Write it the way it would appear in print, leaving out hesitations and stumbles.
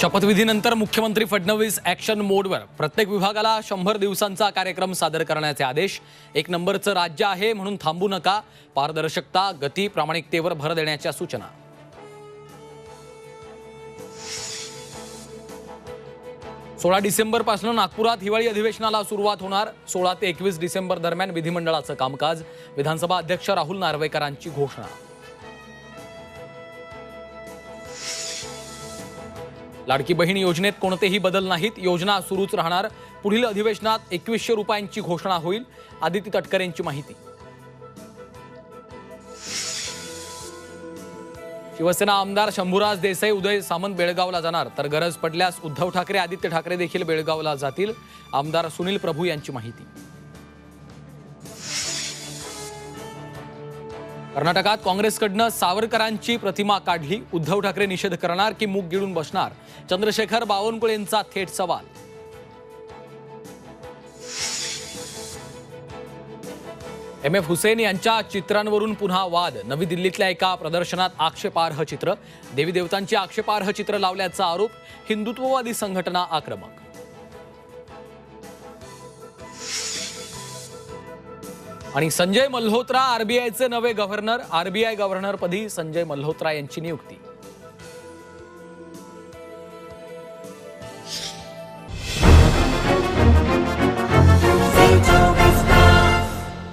शपथविधीनंतर मुख्यमंत्री फडणवीस ॲक्शन मोडवर. प्रत्येक विभागाला 100 दिवसांचा कार्यक्रम सादर करण्याचे आदेश. एक नंबरचं राज्य आहे म्हणून थांबू नका. पारदर्शकता, गती, प्रामाणिकतेवर भर देण्याच्या सूचना. सोळा डिसेंबरपासून नागपुरात हिवाळी अधिवेशनाला सुरुवात होणार. 16 ते 21 डिसेंबर दरम्यान विधिमंडळाचं कामकाज. विधानसभा अध्यक्ष राहुल नार्वेकरांची घोषणा. लाडकी बहीण योजनेत कोणतेही बदल नाहीत. योजना सुरूच राहणार. पुढील अधिवेशनात 2100 रुपयांची घोषणा होईल. आदिती तटकरेंची माहिती. शिवसेना आमदार शंभूराज देसाई, उदय सामंत बेळगावला जाणार. तर गरज पडल्यास उद्धव ठाकरे, आदित्य ठाकरे देखील बेळगावला जातील. आमदार सुनील प्रभू यांची माहिती. कर्नाटकात काँग्रेसकडनं सावरकरांची प्रतिमा काढली. उद्धव ठाकरे निषेध करणार की मूग गिळून बसणार? चंद्रशेखर बावनकुळेंचा थेट सवाल. MF हुसेन यांच्या चित्रांवरून पुन्हा वाद. नवी दिल्लीतल्या एका प्रदर्शनात आक्षेपार्ह चित्र. देवी देवतांची आक्षेपार्ह चित्र लावल्याचा आरोप. हिंदुत्ववादी संघटना आक्रमक. आणि संजय मल्होत्रा आरबीआयचे नवे गव्हर्नर. आरबीआय गव्हर्नरपदी संजय मल्होत्रा यांची नियुक्ती.